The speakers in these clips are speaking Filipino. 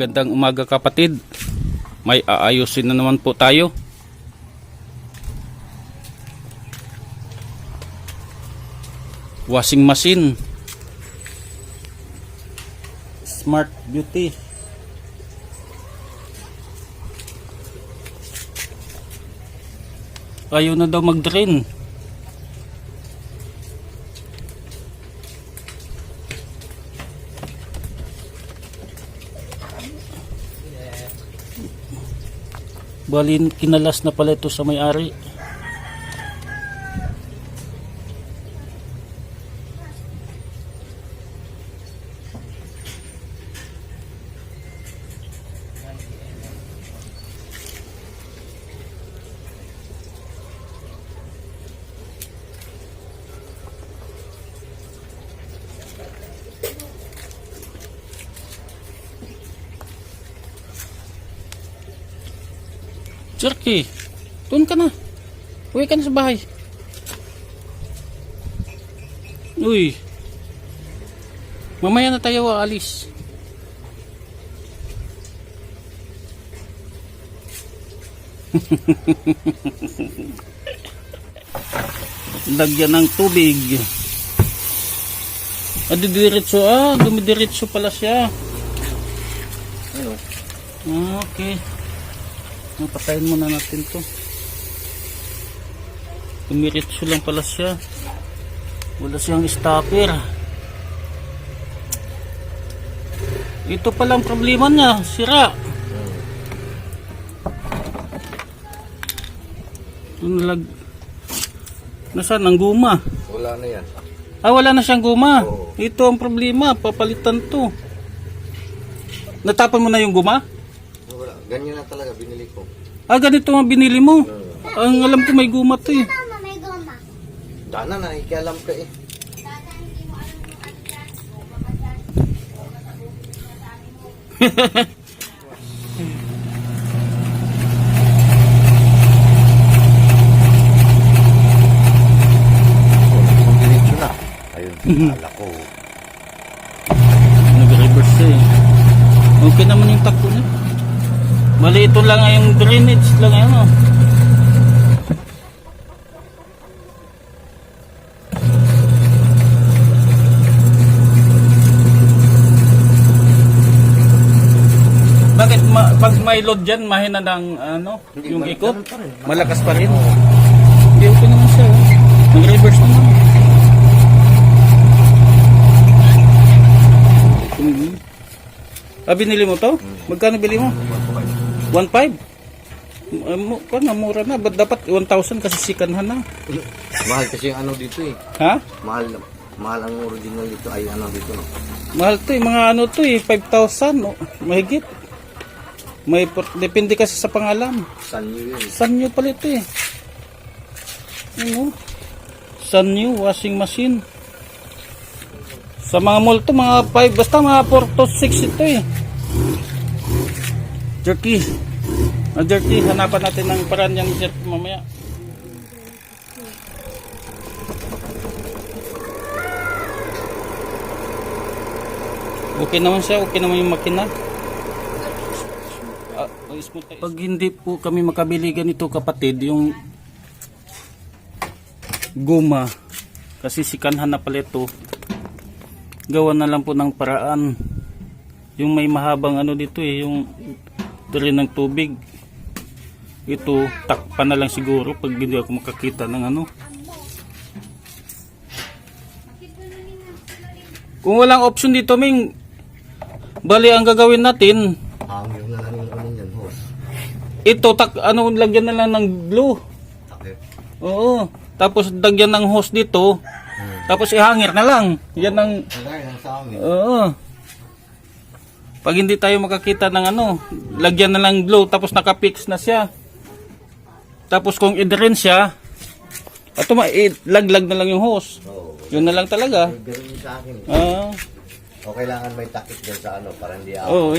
Magandang umaga kapatid. May aayusin na naman po tayo. Washing machine. Smart Beauty. Ayaw na daw mag-drain. Balin kinalas na pala ito sa may-ari. Jerky, doon ka na. Uwi ka na sa bahay. Uy. Mamaya na tayo aalis. Lagyan ng tubig. Dumidiretso pala siya. Okay. Patayin muna natin to. Dumiretso lang pala siya. Wala siyang stopper. Ito pala ang problema niya. Sira. Nasaan ang guma? Wala na yan. Wala na siyang guma. Oo. Ito ang problema. Papalitan to. Natapon mo na yung guma? Wala. Ganyan na talaga binili ko. Ganito ang binili mo. Ang alam ko may guma to eh. May goma. Dana na, ikialam ka eh. Diretso na. Ayun, ala ko. Nag-reverse eh. Okay naman yung takbo niya. Mali ito lang yung drainage lang ano. Bakit pag may load dyan, mahina ng ano, Hindi, yung ikot? ganun pa rin. Malakas pa rin. Hindi okay naman siya. Nag-reverse naman. Binili mo to? Magkano bili mo? 1.5? Mura na. Ba't dapat 1,000 kasi sikanhan na? Mahal kasi yung ano dito eh. Ha? Mahal ang original dito ay ano dito no. Mahal to eh. Mga ano to eh. 5,000. No? Mahigit. Depende kasi sa pangalan. Sanyo yun. Sanyo pala ito eh. Ano? Sanyo washing machine. Sa mga mall to, mga 5, basta mga 4 to 6 ito eh. Jerky. Jerky, hanapan natin ng paraan yung jerky mamaya. Okay naman siya, okay naman yung makina. Pag hindi po kami makabili ganito kapatid, yung guma, kasi sikanhan na pala ito, gawa na lang po ng paraan. Yung may mahabang ano dito eh, yung dali ng tubig. Ito, takpan na lang siguro pag hindi ako makakita ng ano. Kung walang option dito, Ming, bali ang gagawin natin, Hangyo na lang yung ano yan, hose. ito, lagyan na lang ng glue. Takip. Oo. Tapos lagyan ng hose dito. Tapos ihangir na lang. Yan ang Kagaya lang sa amin. oo. Pag hindi tayo makakita ng ano, lagyan na lang glue tapos naka-fix na siya. Tapos kung i-drain siya, laglag na lang yung hose. Oo. Yun na lang talaga. Ganun yung sa akin. O kailangan may takip dyan sa ano para hindi ako. oh,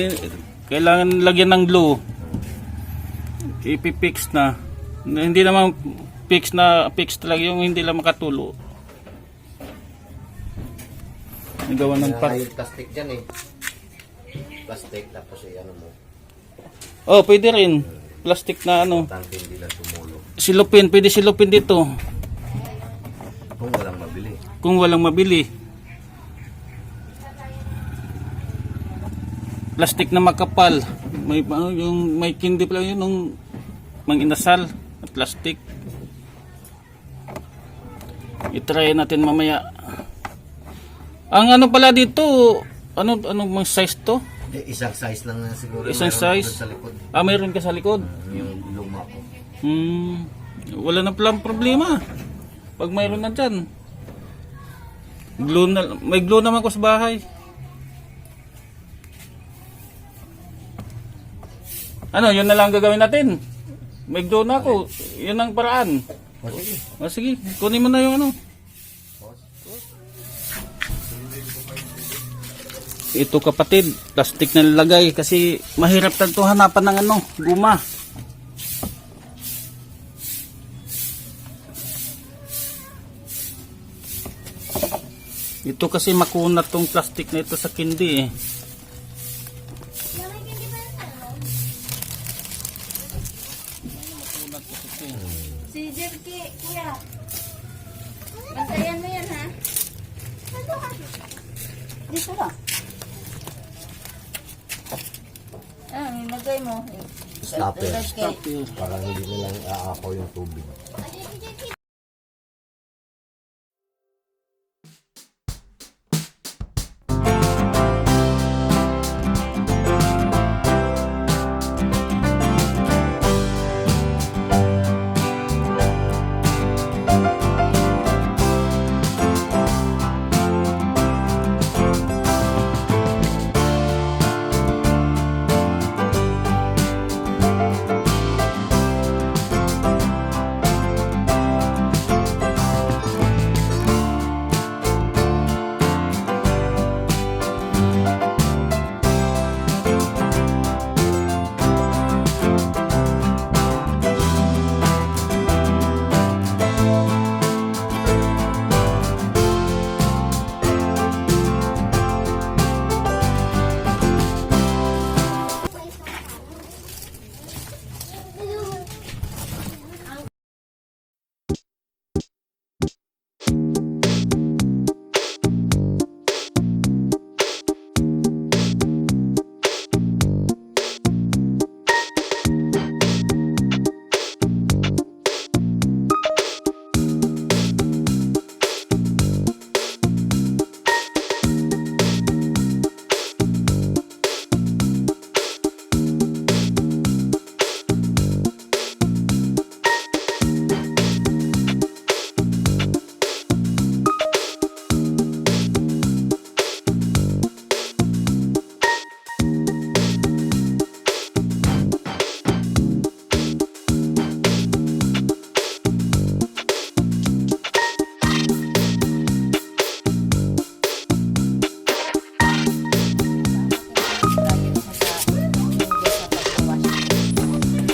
kailangan lagyan ng glue. Ipi-fix na. Hindi naman fix talaga yung hindi lang makatulo. Nagawa ng Kaya yung plastic dyan eh. plastic tapos ano mo. Oh, pwede rin. Plastic na ano. Tangke hindi lang tumulo. Silupin, pwede silupin dito. Kung walang mabili. Kung walang mabili. Plastic na makapal. May yung may kindi pala yun nung mang inasal na plastic. I-try natin mamaya. Ang ano pala dito, ano mang size to? Isang size lang na siguro. Isang Mayroon size? doon sa likod. Ah, mayroon ka sa likod. Yung luma ko. Wala na palang problema. Pag mayroon na dyan. Glue na, may glue naman ko sa bahay. Ano, yun na lang gagawin natin. May glue na ako. Yun ang paraan. O sige. O sige, kunin mo na yung ano. Ito kapatid, plastic na nilagay kasi mahirap tanto hanapan ng ano, guma. Ito kasi makunat tong plastic na ito sa kindi eh. Si Jerky, kuya. Bantayan mo yan, ha? Dito ba? Ilagay mo. Stopper. Ilagay. Para hindi nilang aapaw yung tubig.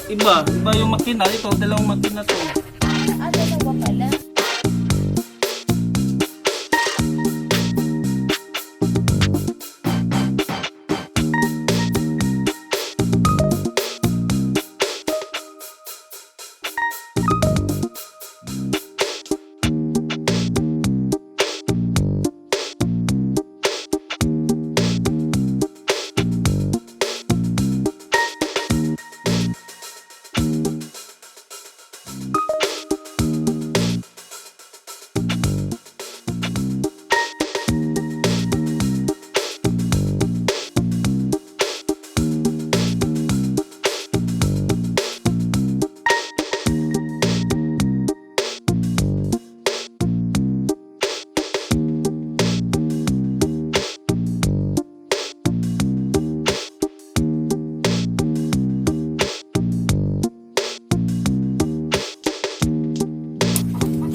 Iba yung makina. Ito, dalawang makina to. Dalawa pala.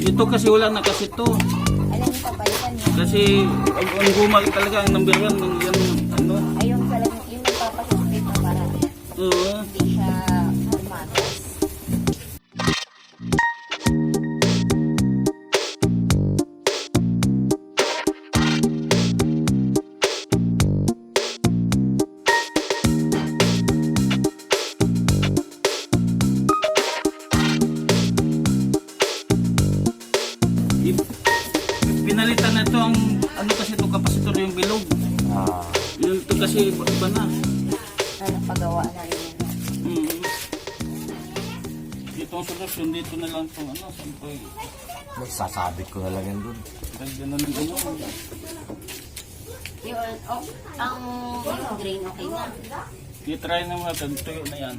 Ito kasi wala na kasi to. Alam niyo, papalitan niyo. Kasi ang guma talaga ang number 1 ng yan ano. Ayun talaga, yung nagpapasupit na para Oo. hindi siya tumatas. bilog. Ah, Yun to kasi iba na. Ano, pagawa na rin yan. Dito ang solusyon, dito na lang itong ano, saan ko sasabit ko na lang yan dun. dagdagan na ng ano. Yung, yung green, okay na. I-try na mga tuyo na yan.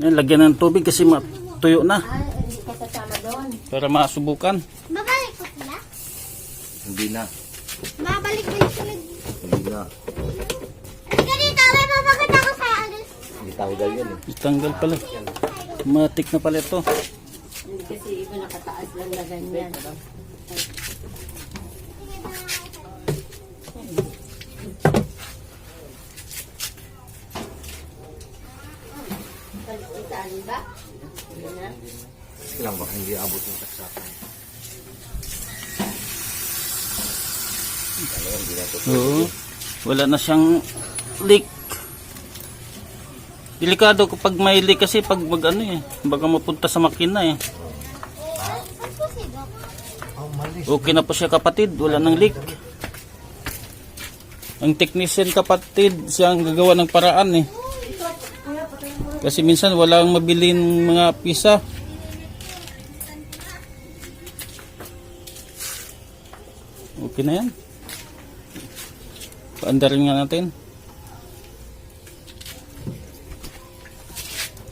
Yan, lagyan ng tubig kasi tuyo na. Hindi ka sasama doon. Para masubukan. Babalik ko sila? Hindi na. Babalik ko sila. Hindi na. Halika dito, may papakita ko sa'yo. Alis. Hindi tanggal yan eh. Itanggal pala. Matik na pala ito. Hindi kasi iba nakataas lang na ganyan. Saan ba? Hindi na. Lang baka hindi abot yung saksakan. Ano yan, hindi na ito. Oo. Wala na siyang leak. Delikado kapag may leak kasi pag mag ano eh. Baka mapunta sa makina eh. Oh, mali. Okay na po siya kapatid. Wala nang leak. Ang technician kapatid, siya ang gagawa ng paraan eh. Kasi minsan walang mabiling mga pisa. Okay na yan. Paandarin nga natin.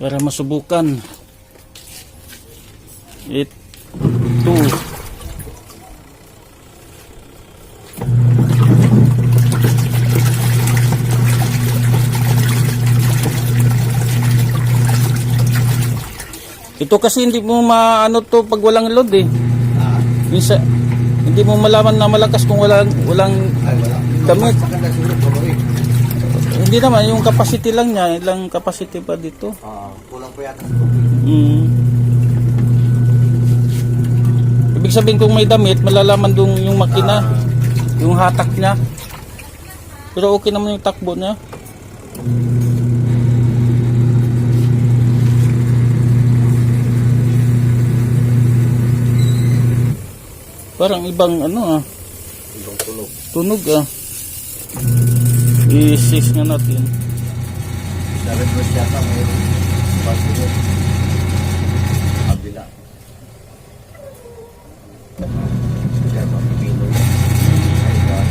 Para masubukan. Ito. Ito kasi hindi mo maano to pag walang load eh. Minsan, hindi mo malaman na malakas kung walang Ay, wala. damit. Maganda siguro pabawin. Hindi naman, yung capacity lang niya, ilang capacity pa dito. Kulang pa yata sa tubig. Ibig sabihin kung may damit, malalaman dong yung makina, yung hatak niya. Pero okay naman yung takbo niya. Parang ibang ano Ibang tunog. tunog I-sis nga natin. Dapat mo siya ka mayroon. Pagsunod. Kabila. Siya mapipino. Ay, God.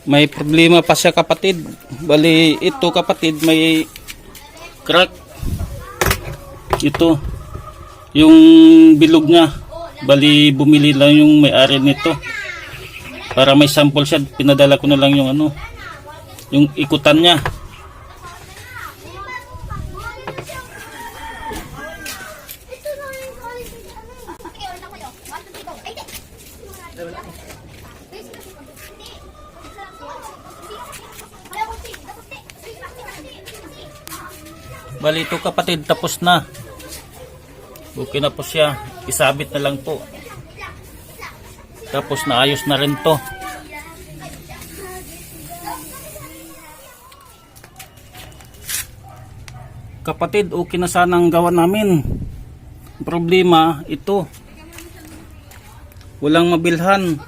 May problema pa siya kapatid. Bali ito kapatid may crack. Ito yung bilog niya. Bali bumili lang yung may-ari nito. Para may sample siya, pinadala ko na lang yung ano, yung ikutan niya. Bali ito kapatid, tapos na. Okay na po siya. Isabit na lang po. Tapos naayos na rin to. Kapatid, okay na sanang gawa namin. Problema, ito. Walang mabilhan.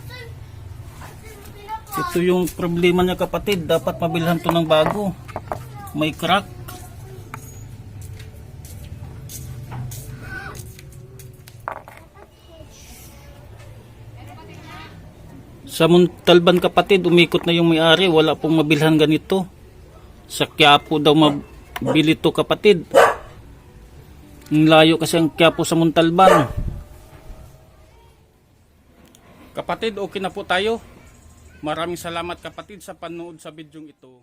Ito yung problema niya kapatid. Dapat mabilhan to ng bago. May crack. Sa Montalban kapatid, umikot na yung may-ari. Wala pong mabilhan ganito. Sa Quiapo daw mabili to kapatid. Ang layo kasi ang Quiapo sa Montalban. Kapatid, okay na po tayo. Maraming salamat kapatid sa panood sa bidyong ito.